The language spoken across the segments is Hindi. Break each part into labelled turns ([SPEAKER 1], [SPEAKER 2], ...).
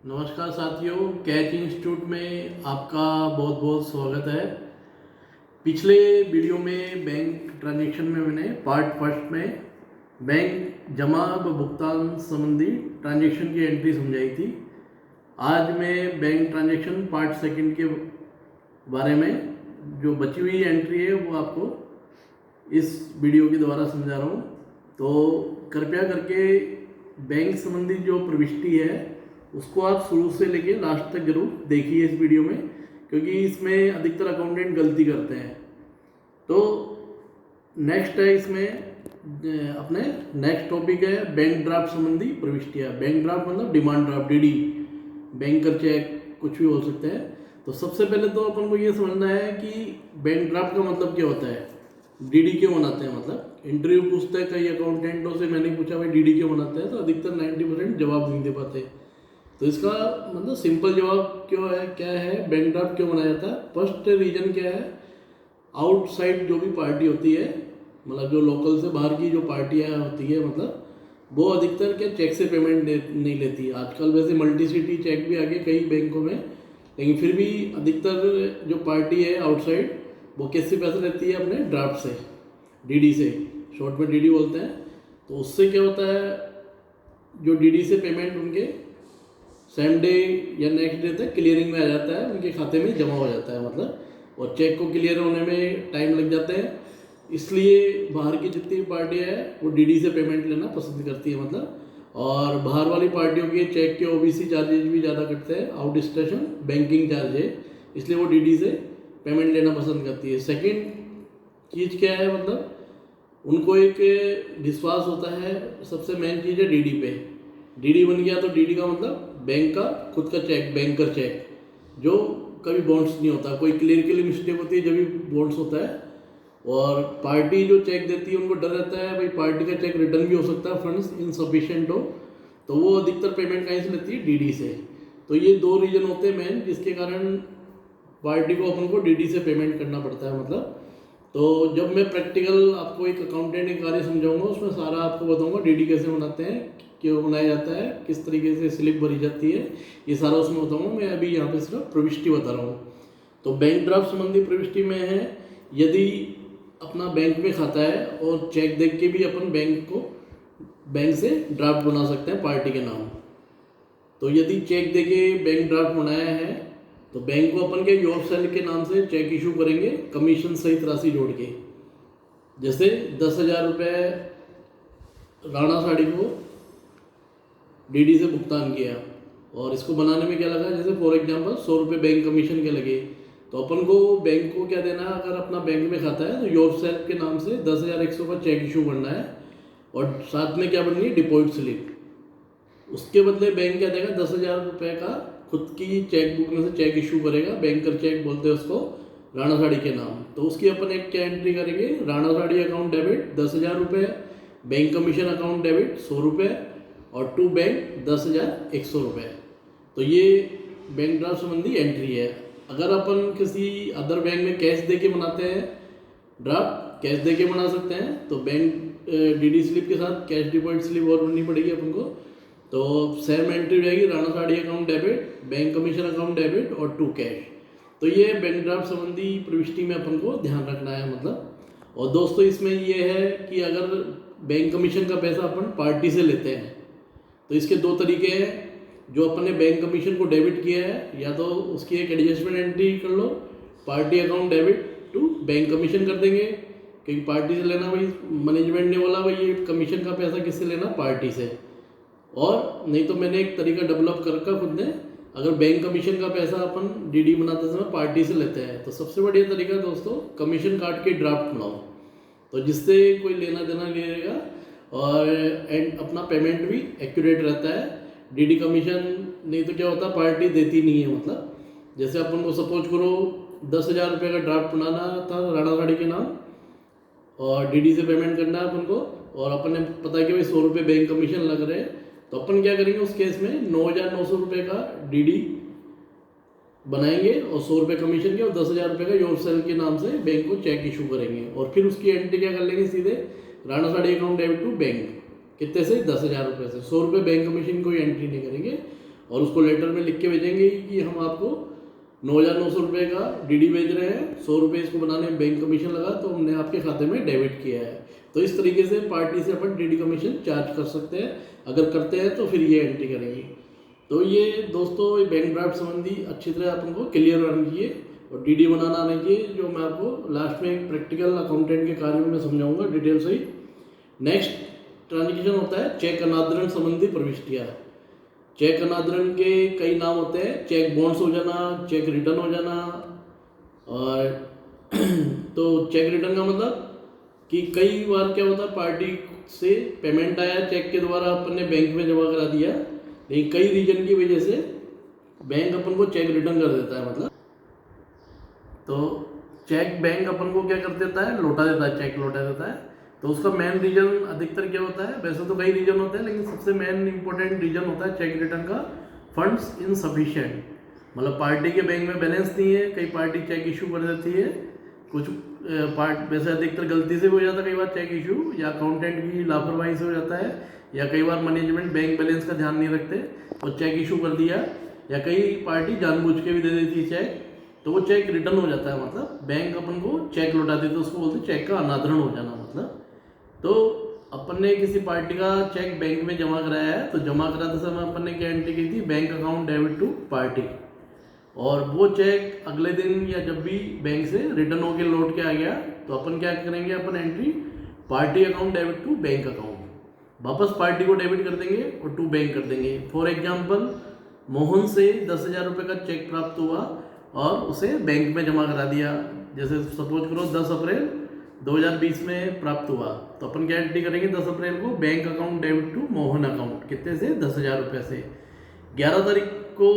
[SPEAKER 1] नमस्कार साथियों, कैच इंस्टीट्यूट में आपका बहुत बहुत स्वागत है। पिछले वीडियो में बैंक ट्रांजैक्शन में मैंने पार्ट फर्स्ट में बैंक जमा व भुगतान संबंधी ट्रांजैक्शन की एंट्री समझाई थी। आज मैं बैंक ट्रांजैक्शन पार्ट सेकंड के बारे में जो बची हुई एंट्री है वो आपको इस वीडियो के द्वारा समझा रहा हूँ। तो कृपया करके बैंक संबंधी जो प्रविष्टि है उसको आप शुरू से लेके लास्ट तक जरूर देखिए इस वीडियो में, क्योंकि इसमें अधिकतर अकाउंटेंट गलती करते हैं। तो नेक्स्ट है इसमें अपने नेक्स्ट टॉपिक है बैंक ड्राफ्ट संबंधी प्रविष्टियाँ। बैंक ड्राफ्ट मतलब demand draft, DD, banker cheque, कुछ भी हो सकते हैं। तो सबसे पहले तो अपन को ये समझना है कि बैंक ड्राफ्ट का मतलब क्या होता है, डीडी क्यों बनाते हैं। मतलब इंटरव्यू पूछता है कई अकाउंटेंटों से, मैंने पूछा भाई डीडी क्यों बनाते हैं, तो अधिकतर 90% जवाब नहीं दे पाते। तो इसका मतलब सिंपल जवाब क्यों है, क्या है, बैंक ड्राफ्ट क्यों बनाया जाता है। फर्स्ट रीजन क्या है, आउटसाइड जो भी पार्टी होती है, मतलब जो लोकल से बाहर की जो पार्टियाँ होती है, मतलब वो अधिकतर क्या चेक से पेमेंट नहीं लेती। आजकल वैसे मल्टी सिटी चेक भी आ गए कई बैंकों में, लेकिन फिर भी अधिकतर जो पार्टी है आउटसाइड वो किससे पैसे लेती है, अपने ड्राफ्ट से, डीडी से, शॉर्ट में डीडी बोलते हैं। तो उससे क्या होता है, जो डीडी से पेमेंट उनके सेम डे या नेक्स्ट डे तक क्लियरिंग में आ जाता है, उनके खाते में जमा हो जाता है मतलब, और चेक को क्लियर होने में टाइम लग जाता है। इसलिए बाहर की जितनी भी पार्टियाँ हैं वो डीडी से पेमेंट लेना पसंद करती है मतलब। और बाहर वाली पार्टियों के चेक के ओबीसी चार्जेज भी ज़्यादा कटते हैं, आउट स्टेशन बैंकिंग चार्ज है, इसलिए वो डीडी से पेमेंट लेना पसंद करती है। सेकेंड चीज़ क्या है, मतलब उनको एक विश्वास होता है, सबसे मेन चीज़ है डीडी पे। डीडी बन गया तो डीडी का मतलब बैंक का खुद का चेक, बैंकर चेक, जो कभी बॉन्ड्स नहीं होता। कोई क्लियर के लिए मिस्टेक होती है जब भी बॉन्ड्स होता है। और पार्टी जो चेक देती है उनको डर रहता है भाई पार्टी का चेक रिटर्न भी हो सकता है, फंड्स इनसफिशिएंट हो, तो वो अधिकतर पेमेंट कहीं से लेती है, डीडी से। तो ये दो रीजन होते हैं मेन, जिसके कारण पार्टी को अपन को डीडी से पेमेंट करना पड़ता है मतलब। तो जब मैं प्रैक्टिकल आपको एक अकाउंटेंट का कार्य समझाऊंगा, उसमें सारा आपको बताऊंगा डीडी कैसे बनाते हैं, क्यों बनाया जाता है, किस तरीके से स्लिप भरी जाती है, ये सारा उसमें बताऊंगा। मैं अभी यहाँ पे सिर्फ प्रविष्टि बता रहा हूँ। तो बैंक ड्राफ्ट संबंधी प्रविष्टि में है, यदि अपना बैंक में खाता है और चेक देख के भी अपन बैंक से ड्राफ्ट बना सकते हैं पार्टी के नाम। तो यदि चेक दे के बैंक ड्राफ्ट बनाया है तो बैंक को अपन के योर सेल के नाम से चेक इशू करेंगे, कमीशन सहित राशि जोड़ के। जैसे 10,000 रुपये राणा साड़ी को डीडी से भुगतान किया, और इसको बनाने में क्या लगा, जैसे फॉर एग्जांपल 100 रुपये बैंक कमीशन के लगे, तो अपन को बैंक को क्या देना है, अगर अपना बैंक में खाता है तो योर सेल के नाम से 10,100 का चेक इशू करना है, और साथ में क्या बननी है, डिपॉजिट स्लिप। उसके बदले बैंक क्या देगा, 10,000 रुपये का खुद की चेक बुक में से चेक इशू करेगा, बैंकर चेक बोलते हैं उसको, राणा साड़ी के नाम। तो उसकी अपन एक क्या एंट्री करेंगे, राणा साड़ी अकाउंट डेबिट 10,000 रुपये, बैंक कमीशन अकाउंट डेबिट 100 रुपये, और टू बैंक 10,100 रुपये। तो ये बैंक ड्राफ्ट संबंधी एंट्री है। अगर अपन किसी अदर बैंक में कैश दे के बनाते हैं ड्राफ्ट, कैश दे के बना सकते हैं, तो बैंक डीडी स्लिप के साथ कैश डिपॉजिट स्लिप और बननी पड़ेगी अपन को। तो सेम एंट्री रहेगी, राणा साड़ी account debit, bank commission account debit और टू कैश। तो ये बैंक ड्राफ्ट संबंधी प्रविष्टि में अपन को ध्यान रखना है मतलब। और दोस्तों इसमें ये है कि अगर बैंक कमीशन का पैसा अपन पार्टी से लेते हैं तो इसके दो तरीके हैं। जो अपन ने बैंक कमीशन को डेबिट किया है, या तो उसकी एक एडजस्टमेंट एंट्री कर लो, party account debit to bank commission कर देंगे, क्योंकि पार्टी से लेना, भाई मैनेजमेंट ने बोला भाई ये कमीशन का पैसा किससे लेना, पार्टी से। और नहीं तो मैंने एक तरीका डेवलप कर रखा खुद ने, अगर बैंक कमीशन का पैसा अपन डीडी बनाते समय पार्टी से लेते हैं तो सबसे बढ़िया तरीका दोस्तों, कमीशन काट के ड्राफ्ट बनाओ, तो जिससे कोई लेना देना नहीं रहेगा और एंड अपना पेमेंट भी एक्यूरेट रहता है। डीडी कमीशन नहीं तो क्या होता है, पार्टी देती नहीं है मतलब। जैसे अपन को सपोज करो 10,000 रुपये का ड्राफ्ट बनाना था राणा साड़ी के नाम, और डीडी से पेमेंट करना है अपन को, और अपन ने पता है कि भाई 100 रुपये बैंक कमीशन लग रहे हैं, तो अपन क्या करेंगे उस केस में 9,900 रुपये का डीडी बनाएंगे, और 100 रुपये कमीशन के और 10,000 रुपये का योर सेल के नाम से बैंक को चेक इशू करेंगे, और फिर उसकी एंट्री क्या कर लेंगे, सीधे राणा साड़ी अकाउंट डेबिट टू बैंक, कितने से, 10,000 रुपये से। 100 रुपये बैंक कमीशन कोई एंट्री नहीं करेंगे, और उसको लेटर में लिख के भेजेंगे कि हम आपको 9,900 रुपये का डीडी भेज रहे हैं, 100 रुपये इसको बनाने में बैंक कमीशन लगा तो हमने आपके खाते में डेबिट किया है। तो इस तरीके से पार्टी से अपन डीडी कमीशन चार्ज कर सकते हैं। अगर करते हैं तो फिर ये एंट्री करेंगे। तो ये दोस्तों बैंक ड्राफ्ट संबंधी अच्छी तरह अपन को क्लियर होना चाहिए और डीडी बनाना आना चाहिए, जो मैं आपको लास्ट में एक प्रैक्टिकल अकाउंटेंट के कार्य में समझाऊंगा डिटेल से ही। नेक्स्ट ट्रांजेक्शन होता है चेक अनादरण संबंधी प्रविष्टियाँ। चेक अनादरण के कई नाम होते हैं, चेक बाउंस हो जाना, चेक रिटर्न हो जाना। और तो चेक रिटर्न का मतलब कि कई बार क्या होता है, पार्टी से पेमेंट आया चेक के द्वारा, अपन ने बैंक में जमा करा दिया, लेकिन कई रीजन की वजह से बैंक अपन को चेक रिटर्न कर देता है। मतलब तो चेक बैंक अपन को क्या कर देता है, लौटा देता है, चेक लौटा देता है। तो उसका मेन रीजन अधिकतर क्या होता है, वैसे तो कई रीजन होते हैं, लेकिन सबसे मेन इंपॉर्टेंट रीजन होता है चेक रिटर्न का फंड्स इनसफिशिएंट। मतलब पार्टी के बैंक में बैलेंस नहीं है, कई पार्टी चेक इशू कर देती है, कुछ पार्ट वैसे अधिकतर गलती से भी हो जाता है, कई बार चेक इशू या अकाउंटेंट की लापरवाही से हो जाता है, या कई बार मैनेजमेंट बैंक बैलेंस का ध्यान नहीं रखते और चेक इशू कर दिया, या कई पार्टी जानबूझ के भी दे देती है चेक, तो वो चेक रिटर्न हो जाता है। मतलब बैंक अपन को चेक लौटा देते, तो उसको बोलते चेक का अनादरण हो जाना। मतलब तो अपन ने किसी पार्टी का चेक बैंक में जमा कराया है, तो जमा कराते समय अपन ने क्या एंट्री की थी, bank account debit to party. और वो चेक अगले दिन या जब भी बैंक से रिटर्न होकर लौट के आ गया तो अपन क्या करेंगे, अपन entry party account debit to bank account, वापस पार्टी को डेबिट कर देंगे और टू बैंक कर देंगे। फॉर एग्जाम्पल, मोहन से 10,000 रुपये का चेक प्राप्त हुआ और उसे बैंक में जमा करा दिया। जैसे सपोज करो 10 अप्रैल 2020 में प्राप्त हुआ, तो अपन क्या एंट्री करेंगे, 10 अप्रैल को bank account debit to Mohan account, कितने से, 10,000 रुपये से। 11 तारीख को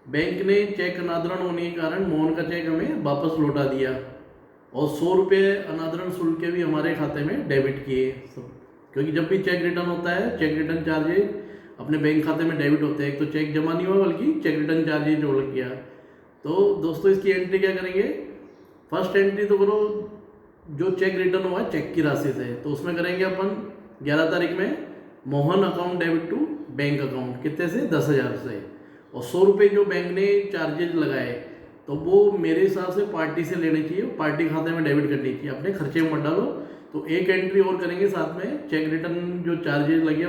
[SPEAKER 1] बैंक ने चेक अनादरण होने के कारण मोहन का चेक हमें वापस लौटा दिया और 100 रुपये अनादरण शुल्क के भी हमारे खाते में डेबिट किए। क्योंकि जब भी चेक रिटर्न होता है, चेक रिटर्न चार्जेज अपने बैंक खाते में डेबिट होते हैं। एक तो चेक जमा नहीं हुआ बल्कि चेक रिटर्न चार्जेज जोड़ गया। तो दोस्तों इसकी एंट्री क्या करेंगे, फर्स्ट एंट्री तो करो जो चेक रिटर्न हुआ है चेक की राशि से, तो उसमें करेंगे अपन 11 तारीख में Mohan account debit to bank account, कितने से, 10,000 से। और 100 रुपये जो बैंक ने चार्जेज लगाए तो वो मेरे हिसाब से पार्टी से लेने चाहिए, पार्टी खाते में डेबिट करनी चाहिए, अपने खर्चे में मत डालो। तो एक एंट्री और करेंगे साथ में, चेक रिटर्न जो चार्जेज लगे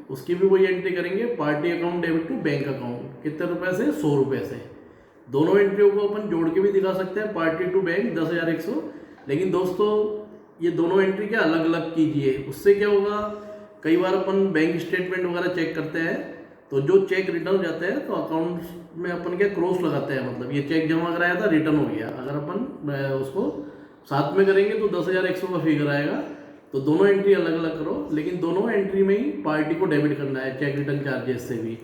[SPEAKER 1] उसकी भी वही एंट्री करेंगे, party account debit to bank account, कितने रुपए से, 100 रुपये से। दोनों एंट्रियों को अपन जोड़ के भी दिखा सकते हैं, पार्टी टू बैंक 10,100। लेकिन दोस्तों ये दोनों एंट्री क्या अलग अलग कीजिए, उससे क्या होगा, कई बार अपन बैंक स्टेटमेंट वगैरह चेक करते हैं तो जो चेक रिटर्न हो जाता है तो अकाउंट में अपन क्या क्रॉस लगाते हैं, मतलब ये चेक जमा कराया था रिटर्न हो गया। अगर अपन उसको साथ में करेंगे तो 10,100 का फिगर आएगा। तो दोनों एंट्री अलग अलग करो, लेकिन दोनों एंट्री में ही पार्टी को डेबिट करना है चेक रिटर्न चार्जेस से भी,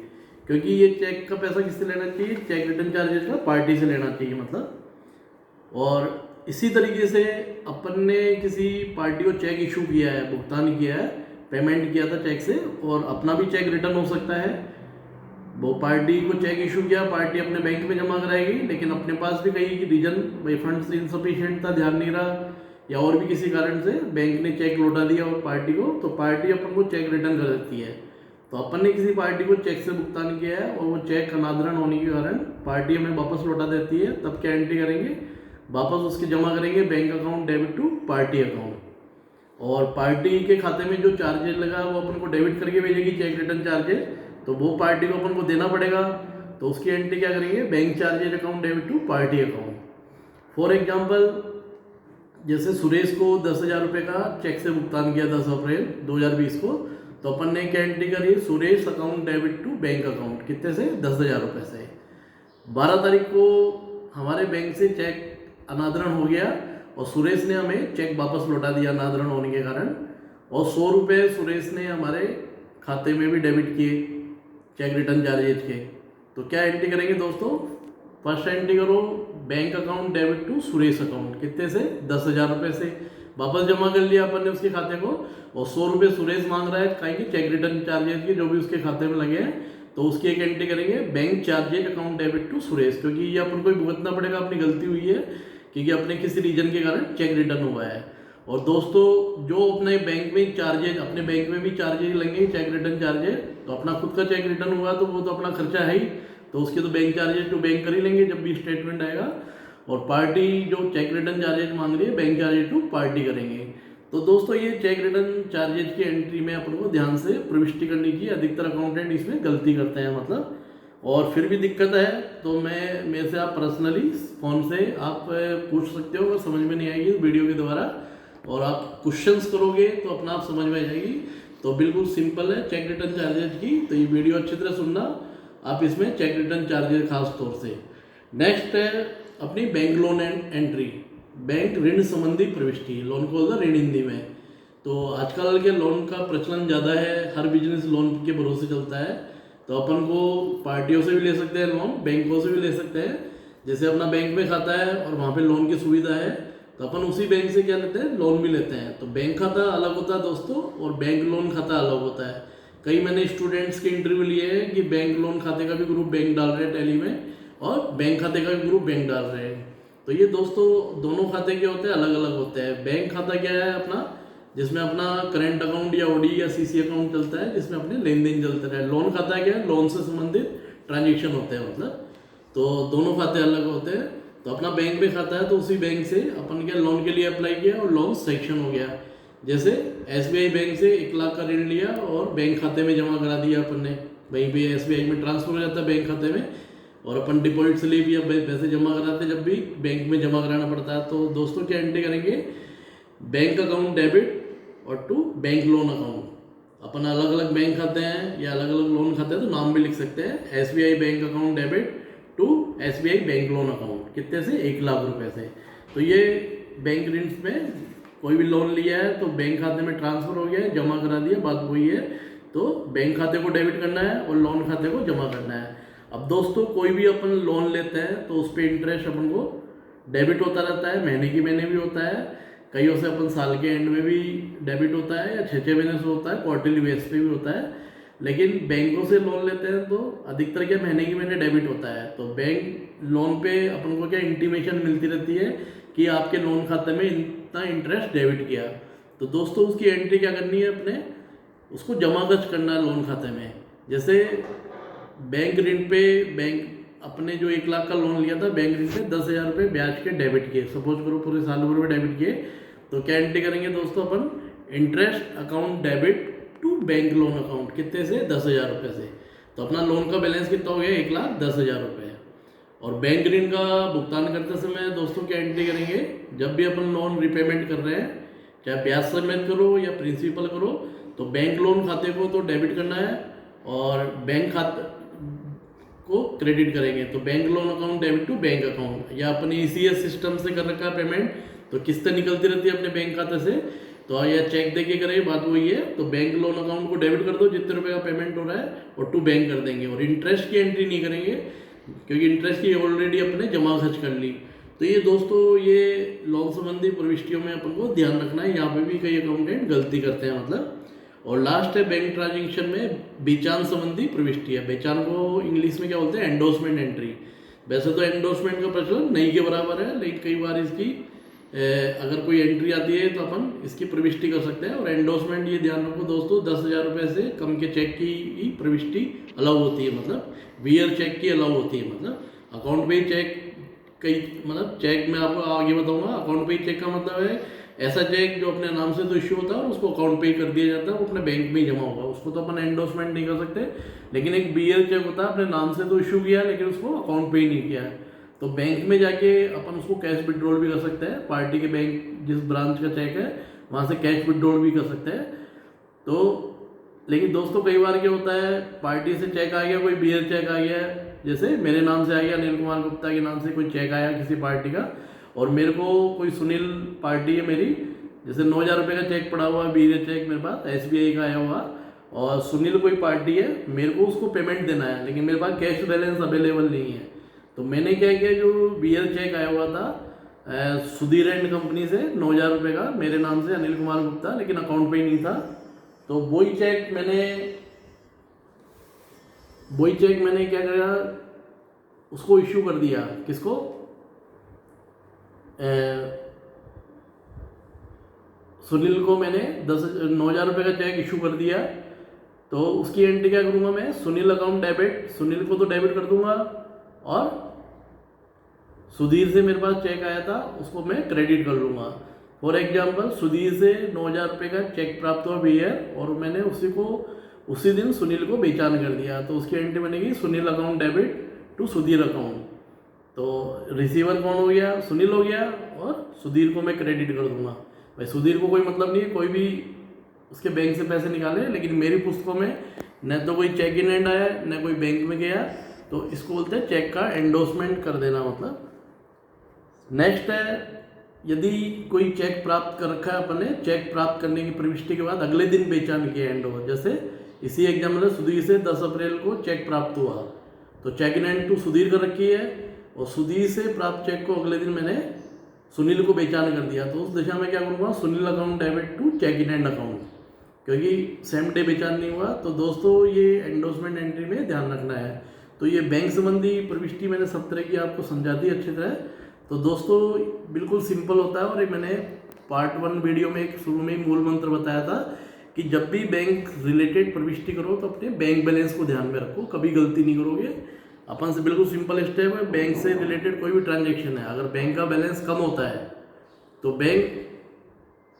[SPEAKER 1] क्योंकि ये चेक का पैसा किससे लेना चाहिए, चेक रिटर्न चार्जेस का पार्टी से लेना चाहिए मतलब। और इसी तरीके से अपन ने किसी पार्टी को चेक इशू किया है, भुगतान किया है, पेमेंट किया था चेक से, और अपना भी चेक रिटर्न हो सकता है। वो पार्टी को चेक इशू किया, पार्टी अपने बैंक में जमा कराएगी, लेकिन अपने पास भी कहीं रीजन भाई फंड्स इनसफिशिएंट था, ध्यान नहीं रहा, या और भी किसी कारण से बैंक ने चेक लौटा दिया और पार्टी को, तो पार्टी अपन को चेक रिटर्न कर देती है। तो अपन ने किसी पार्टी को चेक से भुगतान किया है और वो चेक अनादरण होने के कारण पार्टी हमें वापस लौटा देती है, तब क्या एंट्री करेंगे, वापस उसके जमा करेंगे bank account debit to party account. और पार्टी के खाते में जो चार्जेस लगा वो अपन को डेबिट करके भेजेगी चेक रिटर्न चार्जेस, तो वो पार्टी को अपन को देना पड़ेगा। तो उसकी एंट्री क्या करेंगे, bank charges account debit to party account. For example, जैसे सुरेश को 10,000 रुपये का चेक से भुगतान किया 10 अप्रैल 2020 को, तो अपन ने क्या एंट्री करी, Suresh account debit to bank account, कितने से, 10,000 रुपये से। 12 तारीख को हमारे बैंक से चेक अनादरण हो गया और सुरेश ने हमें चेक वापस लौटा दिया अनादरण होने के कारण, और 100 रुपये सुरेश ने हमारे खाते में भी डेबिट किए चेक रिटर्न चार्जेज के। तो क्या एंट्री करेंगे दोस्तों, फर्स्ट एंट्री करो bank account debit to Suresh account, कितने से, 10,000 रुपये से। वापस जमा कर लिया अपन ने उसके खाते को, और 100 रुपये सुरेश मांग रहा है कहेंगे चेक रिटर्न चार्जेज के जो भी उसके खाते में लगे हैं, तो उसकी एक एंट्री करेंगे bank charges account debit to Suresh, क्योंकि ये अपन को भुगतना पड़ेगा, अपनी गलती हुई है क्योंकि अपने किसी रीजन के कारण चेक रिटर्न हुआ है। और दोस्तों जो अपने बैंक में चार्जेज, अपने बैंक में भी चार्जेज लेंगे चेक रिटर्न चार्जेज, तो अपना खुद का चेक रिटर्न हुआ तो वो तो अपना खर्चा है ही, तो उसके तो बैंक चार्जेज टू बैंक कर ही लेंगे जब भी स्टेटमेंट आएगा। और पार्टी जो चेक रिटर्न चार्जेज मांग रही है बैंक चार्जेज टू पार्टी करेंगे। तो दोस्तों ये चेक रिटर्न चार्जेज की एंट्री में अपन को ध्यान से प्रविष्टि करनी चाहिए। अधिकतर अकाउंटेंट इसमें गलती करते हैं मतलब, और फिर भी दिक्कत है तो मेरे से आप पर्सनली फ़ोन से आप पूछ सकते हो, अगर समझ में नहीं आएगी इस वीडियो के द्वारा और आप क्वेश्चंस करोगे तो अपना आप समझ में आ जाएगी। तो बिल्कुल सिंपल है चेक रिटर्न चार्जेज की, तो ये वीडियो अच्छी तरह सुनना आप, इसमें चेक रिटर्न चार्जेज खास तौर से। नेक्स्ट है अपनी बैंक लोन एंट्री, बैंक ऋण संबंधी प्रविष्टि, लोन को होता है ऋण हिंदी में। तो आजकल के लोन का प्रचलन ज़्यादा है, हर बिजनेस लोन के भरोसे चलता है, तो अपन को पार्टियों से भी ले सकते हैं लोन, बैंकों से भी ले सकते हैं। जैसे अपना बैंक में खाता है और वहाँ पे लोन की सुविधा है, तो अपन उसी बैंक से क्या लेते हैं, लोन भी लेते हैं। तो बैंक खाता अलग होता है दोस्तों और बैंक लोन खाता अलग होता है। कई मैंने स्टूडेंट्स के इंटरव्यू लिए हैं कि बैंक लोन खाते का भी ग्रुप बैंक डाल रहे हैं टैली में, और बैंक खाते का भी ग्रुप बैंक डाल रहे हैं। तो ये दोस्तों दोनों खाते क्या होते हैं, अलग अलग होते हैं। बैंक खाता क्या है अपना, जिसमें अपना करेंट अकाउंट या ओडी या सीसी अकाउंट चलता है, जिसमें अपने लेन देन चलते रहे। लोन खाता क्या है, लोन से संबंधित ट्रांजेक्शन होते हैं मतलब, तो दोनों खाते अलग होते हैं। तो अपना बैंक में खाता है तो उसी बैंक से अपन क्या लोन के लिए अप्लाई किया और लोन सेक्शन हो गया। जैसे एसबीआई बैंक से 1 लाख का ऋण लिया और बैंक खाते में जमा करा दिया अपन ने, वहीं पे एसबीआई में ट्रांसफर हो जाता है बैंक खाते में, और अपन डिपॉजिट से लिए भी अब पैसे जमा कराते जब भी बैंक में जमा कराना पड़ता है। तो दोस्तों क्या एंट्री करेंगे, बैंक अकाउंट डेबिट और टू बैंक लोन अकाउंट। अपन अलग अलग बैंक खाते हैं या अलग अलग लोन खाते हैं तो नाम भी लिख सकते हैं, SBI bank account debit to SBI bank loan account. कितने से, 1 लाख रुपए से। तो ये बैंक ऋण में कोई भी लोन लिया है तो बैंक खाते में ट्रांसफर हो गया है, जमा करा दिया, बात वही है। तो बैंक खाते को डेबिट करना है और लोन खाते को जमा करना है। अब दोस्तों कोई भी अपन लोन लेते हैं तो उस पर इंटरेस्ट अपन को डेबिट होता रहता है, महीने की महीने भी होता है, कईयों से अपन साल के एंड में भी डेबिट होता है, या 6-6 महीने से होता है, क्वार्टरली बेस पे भी होता है। लेकिन बैंकों से लोन लेते हैं तो अधिकतर क्या महीने की महीने डेबिट होता है। तो बैंक लोन पे अपन को क्या इंटीमेशन मिलती रहती है कि आपके लोन खाते में इतना इंटरेस्ट डेबिट किया। तो दोस्तों उसकी एंट्री क्या करनी है, अपने उसको जमा खर्च करना है लोन खाते में। जैसे बैंक ऋण पे बैंक अपने जो 1 लाख का लोन लिया था, बैंक ऋण पे 10,000 रुपये ब्याज के डेबिट किए, सपोज करो पूरे साल भर में डेबिट किए, तो क्या एंट्री करेंगे दोस्तों अपन, interest account debit to bank loan account. कितने से, 10,000 रुपये से। तो अपना लोन का बैलेंस कितना हो गया, 1,10,000 रुपये। और बैंक ऋण का भुगतान करते समय दोस्तों क्या एंट्री करेंगे, जब भी अपन लोन रिपेमेंट कर रहे हैं, चाहे ब्याज समेत करो या प्रिंसिपल करो, तो बैंक लोन खाते को तो डेबिट करना है और बैंक खाते को क्रेडिट करेंगे। तो bank loan account debit to bank account, या अपने ईसीएस सिस्टम से कर रखा पेमेंट, तो किस्तें निकलती रहती है अपने बैंक खाते से, तो या चेक दे के करें, बात वही है। तो बैंक लोन अकाउंट को डेबिट कर दो जितने रुपए का पेमेंट हो रहा है, और टू बैंक कर देंगे। और इंटरेस्ट की एंट्री नहीं करेंगे क्योंकि इंटरेस्ट की ऑलरेडी अपने जमा खर्च कर ली। तो ये दोस्तों ये लोन संबंधी प्रविष्टियों में अपन को ध्यान रखना है, यहाँ पे भी कई अकाउंटेंट गलती करते हैं मतलब। और लास्ट है बैंक ट्रांजेक्शन में बेचान संबंधी प्रविष्टि है। बेचान को इंग्लिश में क्या बोलते हैं, एंडोर्समेंट एंट्री। वैसे तो एंडोर्समेंट का प्रचलन नहीं के बराबर है, लेकिन कई बार इसकी अगर कोई एंट्री आती है तो अपन इसकी प्रविष्टि कर सकते हैं। और एंडोर्समेंट ये ध्यान रखो दोस्तों, 10,000 रुपये से कम के चेक की ही प्रविष्टि अलाउ होती है, मतलब वियर चेक की अलाउ होती है। मतलब अकाउंट पे ही चेक, कई मतलब चेक में आपको आगे बताऊंगा। अकाउंट पे ही चेक का मतलब है ऐसा चेक जो अपने नाम से तो इश्यू होता है और उसको अकाउंट पे ही कर दिया जाता है, वो अपने बैंक में ही जमा होगा, उसको तो अपन एंडोर्समेंट नहीं कर सकते। लेकिन एक बीयर चेक होता है, अपने नाम से तो इश्यू किया लेकिन उसको अकाउंट पे ही नहीं किया है, तो बैंक में जाके अपन उसको कैश विड्रॉल भी कर सकते हैं। पार्टी के बैंक जिस ब्रांच का चेक है वहाँ से कैश विड्रॉल भी कर सकते हैं। तो लेकिन दोस्तों कई बार क्या होता है, पार्टी से चेक आ गया, कोई बीयर चेक आ गया, जैसे मेरे नाम से आ गया, अनिल कुमार गुप्ता के नाम से कोई चेक आया किसी पार्टी का, और मेरे को कोई सुनील पार्टी है मेरी, जैसे 9,000 रुपये का चेक पड़ा हुआ, बीयर चेक मेरे पास एसबीआई का आया हुआ, और सुनील कोई पार्टी है, मेरे को उसको पेमेंट देना है, लेकिन मेरे पास कैश बैलेंस अवेलेबल नहीं है। तो मैंने क्या किया, जो बीयर चेक आया हुआ था सुधीर एंड कंपनी से 9,000 रुपये का मेरे नाम से अनिल कुमार गुप्ता, लेकिन अकाउंट पे ही नहीं था, तो वही चेक मैंने क्या किया, उसको इश्यू कर दिया। किसको, सुनील को मैंने 9,000 रुपये का चेक इशू कर दिया, तो उसकी एंट्री क्या करूँगा मैं, सुनील अकाउंट डेबिट, सुनील को तो डेबिट कर दूंगा, और सुधीर से मेरे पास चेक आया था उसको मैं क्रेडिट कर लूँगा। फॉर एग्जाम्पल सुधीर से 9,000 रुपये का चेक प्राप्त हुआ भैया, और मैंने उसी दिन सुनील को बेचान कर दिया, तो उसकी एंट्री बनेगी Sunil account debit to Sudhir account. तो रिसीवर कौन हो गया, सुनील हो गया, और सुधीर को मैं क्रेडिट कर दूंगा। भाई सुधीर को कोई मतलब नहीं है कोई भी उसके बैंक से पैसे निकाले, लेकिन मेरी पुस्तकों में न तो कोई चेक इन हैंड आया न कोई बैंक में गया, तो इसको बोलते हैं चेक का एंडोर्समेंट कर देना। मतलब नेक्स्ट है, यदि कोई चेक प्राप्त कर रखा है अपन ने, चेक प्राप्त करने की प्रविष्टि के बाद अगले दिन बेचान किया एंड ओवर, जैसे इसी एग्जाम्पल में सुधीर से 10 अप्रैल को चेक प्राप्त हुआ, तो cheque in hand to Sudhir कर रखी है, और सुधीर से प्राप्त चेक को अगले दिन मैंने सुनील को बेचान कर दिया, तो उस दिशा में क्या करूँगा, Sunil account debit to cheque in hand account, क्योंकि सेम डे बेचान नहीं हुआ। तो दोस्तों ये एंडोर्समेंट एंट्री में ध्यान रखना है। तो ये बैंक संबंधी प्रविष्टि मैंने सब तरह की आपको समझा दी अच्छी तरह। तो दोस्तों बिल्कुल सिंपल होता है, और ये मैंने पार्ट 1 वीडियो में एक शुरू में ही मूल मंत्र बताया था कि जब भी बैंक रिलेटेड प्रविष्टि करो तो अपने बैंक बैलेंस को ध्यान में रखो, कभी गलती नहीं करोगे। अपन से बिल्कुल सिंपल स्टेप है, बैंक से रिलेटेड कोई भी ट्रांजेक्शन है, अगर बैंक का बैलेंस कम होता है तो बैंक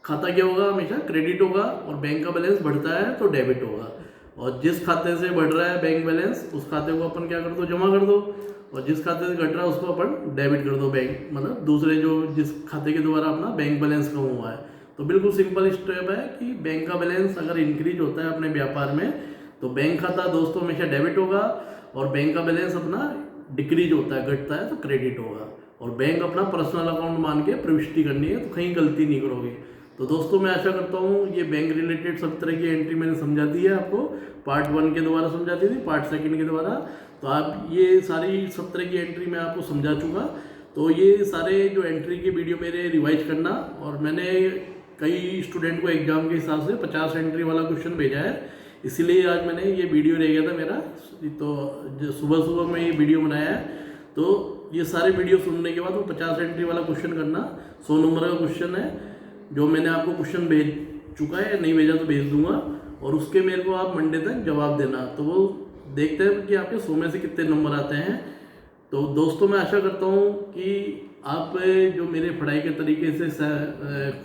[SPEAKER 1] खाता क्या होगा, हमेशा क्रेडिट होगा, और बैंक का बैलेंस बढ़ता है तो डेबिट होगा। और जिस खाते से बढ़ रहा है बैंक बैलेंस उस खाते को अपन क्या कर दो, जमा कर दो, और जिस खाते से घट रहा है उसको अपन डेबिट कर दो, बैंक मतलब दूसरे जो जिस खाते के द्वारा अपना बैंक बैलेंस कम हुआ है। तो बिल्कुल सिंपल स्टेप है कि बैंक का बैलेंस अगर इंक्रीज होता है अपने व्यापार में तो बैंक खाता दोस्तों हमेशा डेबिट होगा, और बैंक का बैलेंस अपना डिक्रीज होता है, घटता है तो क्रेडिट होगा। और बैंक अपना पर्सनल अकाउंट मान के प्रविष्टि करनी है, तो कहीं गलती नहीं करोगे। तो दोस्तों मैं आशा करता हूँ ये बैंक रिलेटेड सब तरह की एंट्री मैंने समझा दी है आपको, पार्ट 1 के द्वारा समझा दी थी, पार्ट 2 के द्वारा। तो आप ये सारी सब तरह की एंट्री मैं आपको समझा चुका। तो ये सारे जो एंट्री के वीडियो मेरे रिवाइज करना, और मैंने कई स्टूडेंट को एग्जाम के हिसाब से 50 एंट्री वाला क्वेश्चन भेजा है, इसीलिए आज मैंने ये वीडियो रह गया था मेरा, तो सुबह में ये वीडियो बनाया है। तो ये सारे वीडियो सुनने के बाद वो 50 एंट्री वाला क्वेश्चन करना, 100 नंबर का क्वेश्चन है, जो मैंने आपको क्वेश्चन भेज चुका है, नहीं भेजा तो भेज दूंगा, और उसके मेरे को आप मंडे तक जवाब देना। तो वो देखते हैं कि आपके 100 में से कितने नंबर आते हैं। तो दोस्तों मैं आशा करता हूँ कि आप जो मेरे पढ़ाई के तरीके से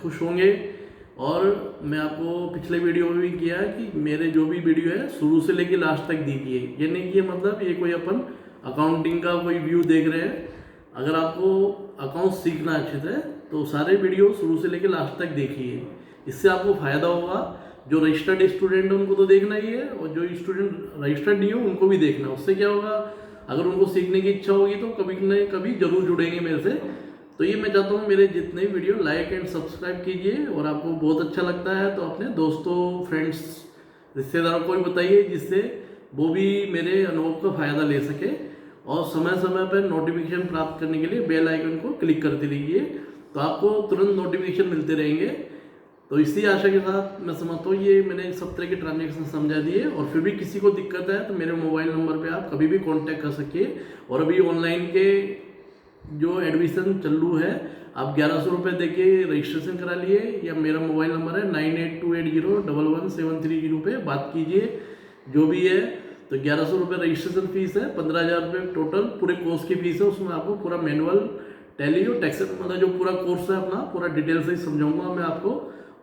[SPEAKER 1] खुश होंगे, और मैं आपको पिछले वीडियो में भी किया है कि मेरे जो भी वीडियो है शुरू से लेकर लास्ट तक देखिए। ये नहीं कि मतलब ये कोई अपन अकाउंटिंग का कोई व्यू देख रहे हैं, अगर आपको अकाउंट सीखना अच्छे से तो सारे वीडियो शुरू से लेकर लास्ट तक देखिए, इससे आपको फ़ायदा होगा। जो रजिस्टर्ड स्टूडेंट है उनको तो देखना ही है, और जो स्टूडेंट रजिस्टर्ड नहीं हो उनको भी देखना। उससे क्या होगा, अगर उनको सीखने की इच्छा होगी तो कभी न कभी जरूर जुड़ेंगे मेरे से। तो ये मैं चाहता हूँ मेरे जितने वीडियो लाइक एंड सब्सक्राइब कीजिए, और आपको बहुत अच्छा लगता है तो अपने दोस्तों, फ्रेंड्स, रिश्तेदारों को भी बताइए, जिससे वो भी मेरे अनुभव का फ़ायदा ले सके। और समय समय पर नोटिफिकेशन प्राप्त करने के लिए बेल आइकन को क्लिक करते रहिए, तो आपको तुरंत नोटिफिकेशन मिलते रहेंगे। तो इसी आशा के साथ मैं समझता हूँ ये मैंने सब तरह के ट्रांजेक्शन समझा दिए, और फिर भी किसी को दिक्कत है तो मेरे मोबाइल नंबर पे आप कभी भी कांटेक्ट कर सकिए। और अभी ऑनलाइन के जो एडमिशन चालू है, आप 1100 रुपये दे के रजिस्ट्रेशन करा लिए, या मेरा मोबाइल नंबर है 9828011730 पे बात कीजिए जो भी है। तो 1100 रुपये रजिस्ट्रेशन फीस है, 15,000 रुपये टोटल पूरे कोर्स की फीस है। उसमें आपको पूरा मैनुअल, टैली और टैक्स मतलब जो पूरा कोर्स है अपना पूरा डिटेल से ही समझाऊंगा मैं आपको।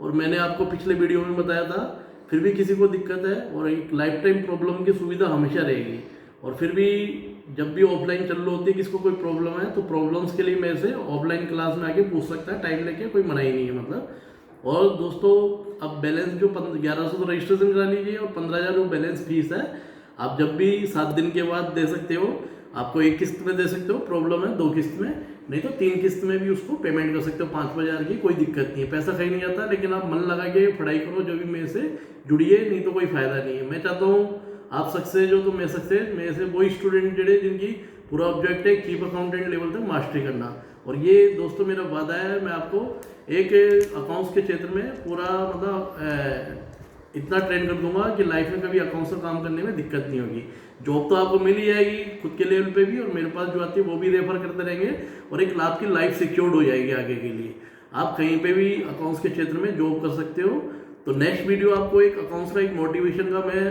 [SPEAKER 1] और मैंने आपको पिछले वीडियो में बताया था, फिर भी किसी को दिक्कत है, और एक लाइफ टाइम प्रॉब्लम की सुविधा हमेशा रहेगी। और फिर भी जब भी ऑफलाइन चालू होती है, किसको कोई प्रॉब्लम है तो प्रॉब्लम्स के लिए मेरे से ऑफलाइन क्लास में आके पूछ सकता है, टाइम लेके, कोई मना ही नहीं है मतलब। और दोस्तों अब बैलेंस जो 1100 तो रजिस्ट्रेशन करा लीजिए, और 15,000 जो बैलेंस फीस है आप जब भी 7 दिन के बाद दे सकते हो। आपको 1 किस्त में दे सकते हो, प्रॉब्लम है 2 किस्त में, नहीं तो 3 किस्त में भी उसको पेमेंट कर सकते हो 5,000 की, कोई दिक्कत नहीं है। पैसा कहीं नहीं जाता, लेकिन आप मन लगा के पढ़ाई करो, जो भी मेरे से जुड़िए, नहीं तो कोई फायदा नहीं है। मैं चाहता हूँ आप सक्सेस हो तो मैं सक्सेस, मेरे से वही स्टूडेंट जुड़े जिनकी पूरा ऑब्जेक्ट है चीफ अकाउंटेंट लेवल तक मास्टरी करना। और ये दोस्तों मेरा वादा है, मैं आपको एक अकाउंट्स के क्षेत्र में पूरा मतलब इतना ट्रेन कर दूंगा कि लाइफ में कभी अकाउंट्स का काम करने में दिक्कत नहीं होगी। जॉब तो आपको मिल ही जाएगी खुद के लेवल पे भी, और मेरे पास जो आती है वो भी रेफर करते रहेंगे, और एक आपकी लाइफ सिक्योर्ड हो जाएगी आगे के लिए। आप कहीं पे भी अकाउंट्स के क्षेत्र में जॉब कर सकते हो। तो नेक्स्ट वीडियो आपको एक अकाउंट्स का एक मोटिवेशन का मैं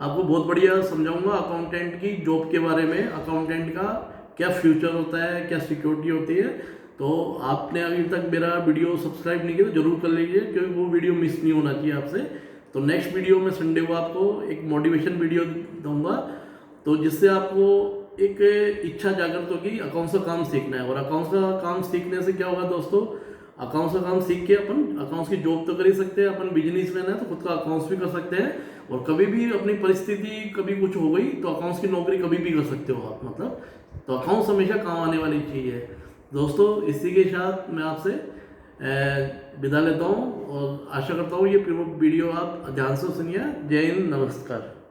[SPEAKER 1] आपको बहुत बढ़िया समझाऊंगा अकाउंटेंट की जॉब के बारे में, अकाउंटेंट का क्या फ्यूचर होता है, क्या सिक्योरिटी होती है। तो आपने अभी तक मेरा वीडियो सब्सक्राइब नहीं किया तो जरूर कर लीजिए, क्योंकि वो वीडियो मिस नहीं होना चाहिए आपसे। तो नेक्स्ट वीडियो में संडे को आपको एक मोटिवेशन वीडियो दूंगा, तो जिससे आपको एक इच्छा जागृत होगी अकाउंट्स का काम सीखना है। और अकाउंट्स का काम सीखने से क्या होगा दोस्तों, अकाउंट्स का काम सीख के अपन अकाउंट्स की जॉब तो कर ही सकते हैं, अपन बिजनेसमैन है तो खुद का अकाउंट्स भी कर सकते हैं। और कभी भी अपनी परिस्थिति कभी कुछ हो गई तो अकाउंट्स की नौकरी कभी भी कर सकते हो आप, मतलब तो अकाउंट्स हमेशा काम आने वाली चीज़ है दोस्तों। इसी के साथ मैं आपसे विदा लेता हूँ और आशा करता हूँ ये वीडियो आप ध्यान से सुनिए। जय हिंद, नमस्कार।